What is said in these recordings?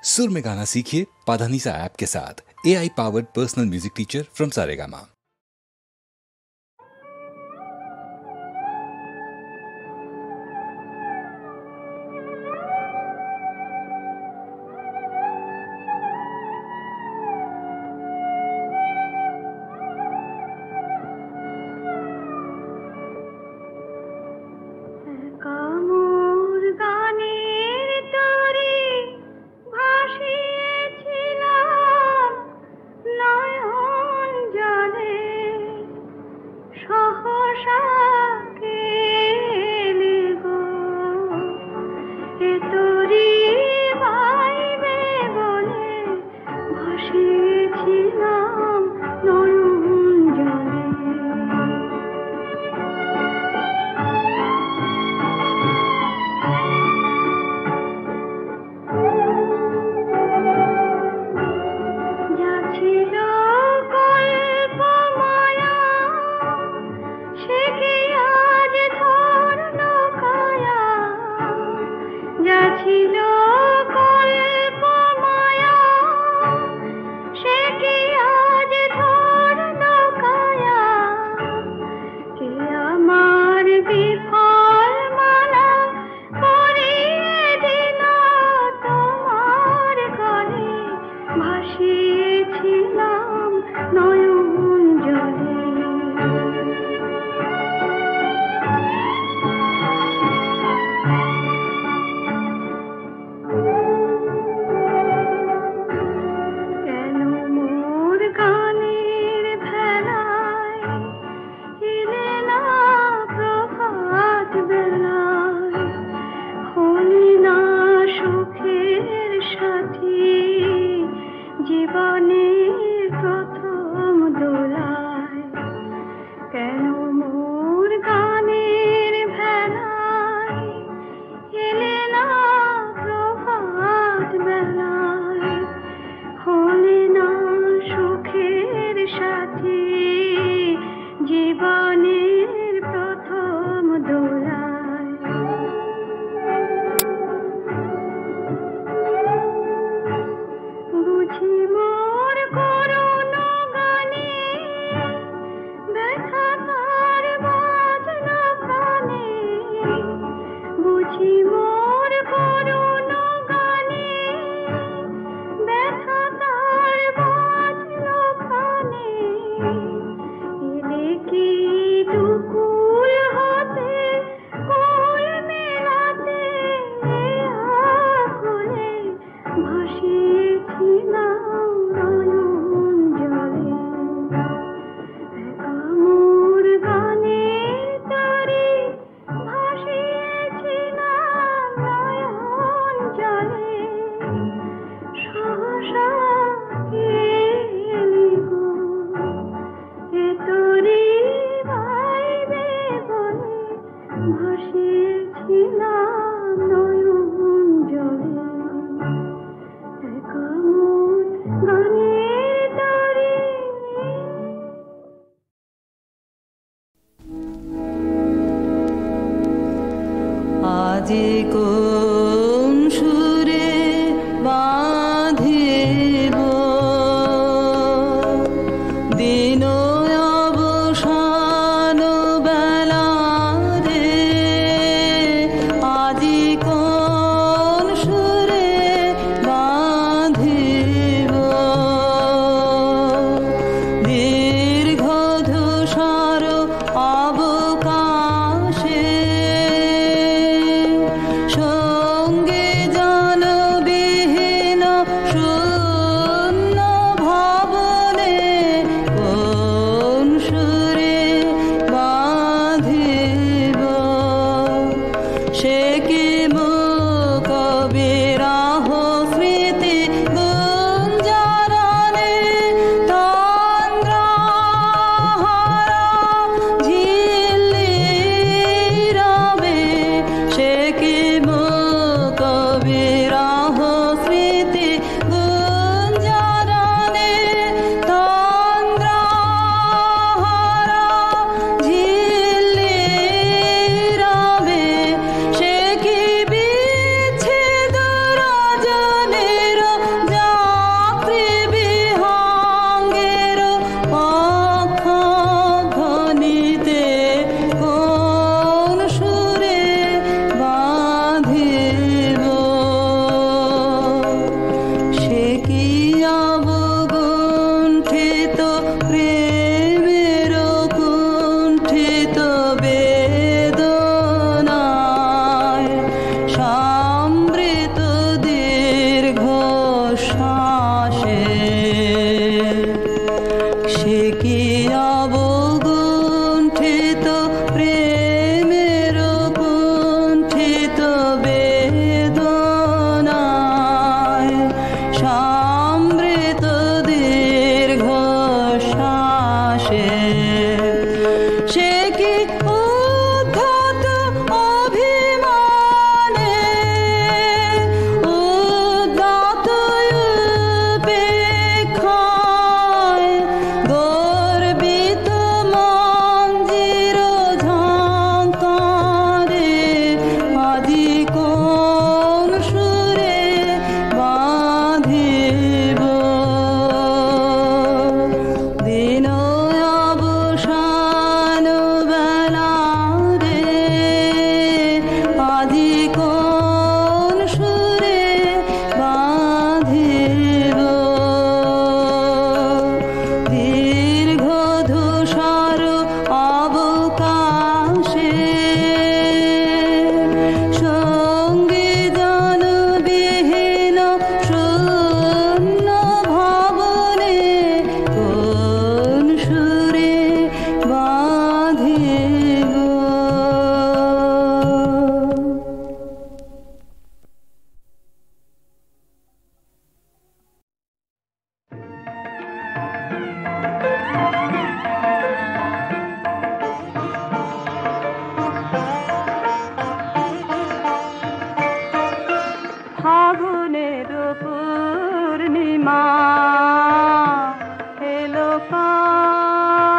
सुर में गाना सीखिए पाधानीसा ऐप के साथ। AI powered personal music teacher from Saregama. ভাসিয়েছিলাম নয়ন জলে ফাগুনের পূর্ণিমা এলো কার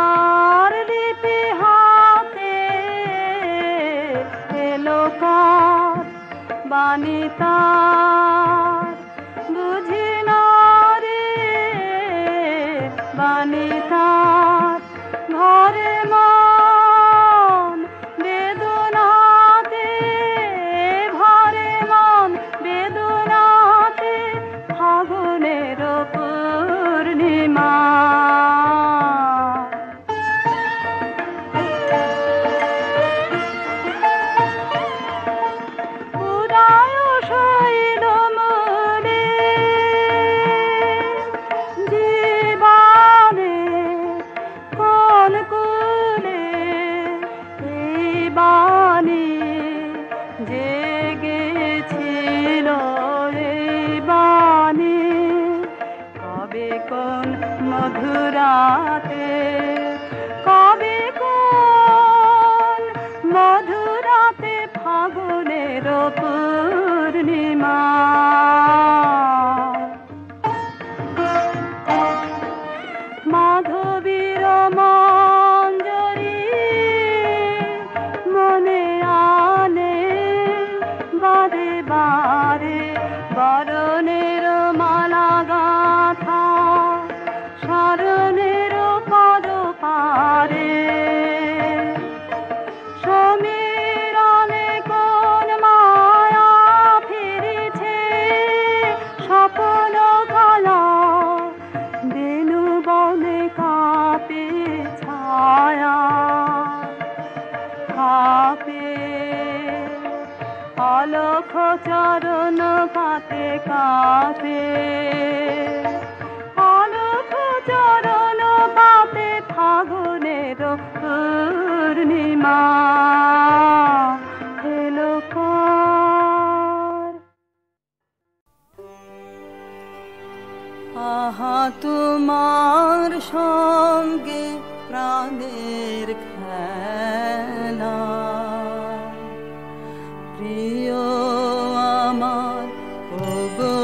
লিপি হাতে এলো কার বাণী তার বুঝি না রে বাণী তার ঘরে মন বেদনাতে ভরে মন বেদনাতে ফাগুনের পূর্ণিমা উদয় শৈল মনে জীবনে কোন কুলে এই বাণী জেগেছিল এই বাণী কবে কোন মধুরাতে কবে কোন মধুরাতে ফাগুনের পূর্ণিমা মাধবীর মঞ্জরি মনে আনে বারে বারে বরণের মালা গাথা শরণের পদ পারে সমীরণে কোন মায়া ফিরেছে স্বপ্ন কালা বেনু বনে কাঁপে ছায়া কাঁপে অলখ চরণ পাতে কাঁপে অলখ চরণ পাতে ফাগুনের পূর্ণিমা এলো কার আহা তোমার সঙ্গে প্রাণের খেলা প্রিয় আমার ওগো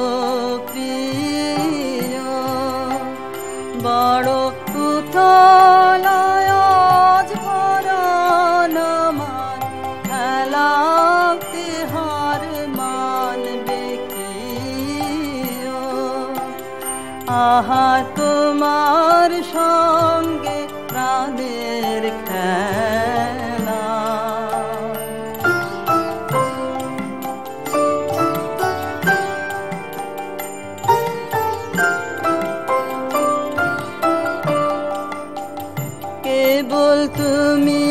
প্রিয় বড় উতলায় আজ পরাণ আমার খেলাতে হার মানবে কিও আহা তোমার সঙ্গে প্রাণের খেলা কেবল তুমি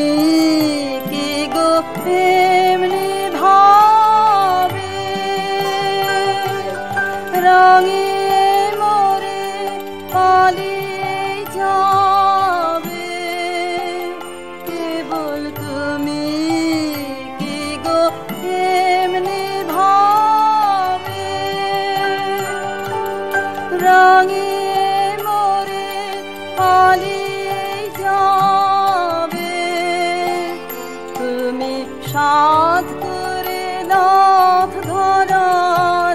কি গো এমনি ভাবে রঙে মোরে পালিয়ে যাবে কেবল তুমি কি গো এমনি ভাবে রঙে মোরে পালিয়ে যাবে তুমি সাধ করে নাথ ধরা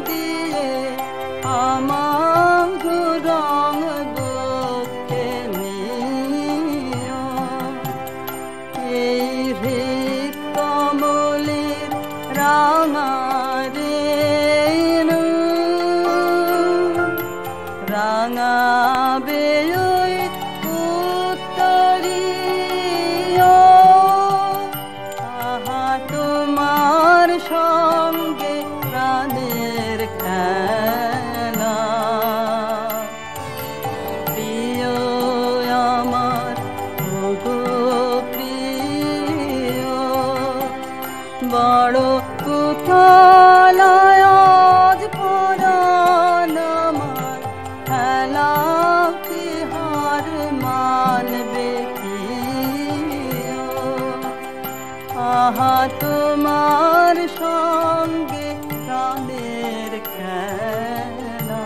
দিয়ে আমার রং বুকে নিও এই হৃদ কমলের রাঙা রেণু রাঙাবে ওই উত্তরীয় আহা তোমার সঙ্গে প্রাণের খেলা প্রিয় আমার ওগো প্রিয় বড় উতলায় আজ পরাণ আমার খেলাতে হার মানবে কিও আহা তোমার সঙ্গে প্রাণের খেলা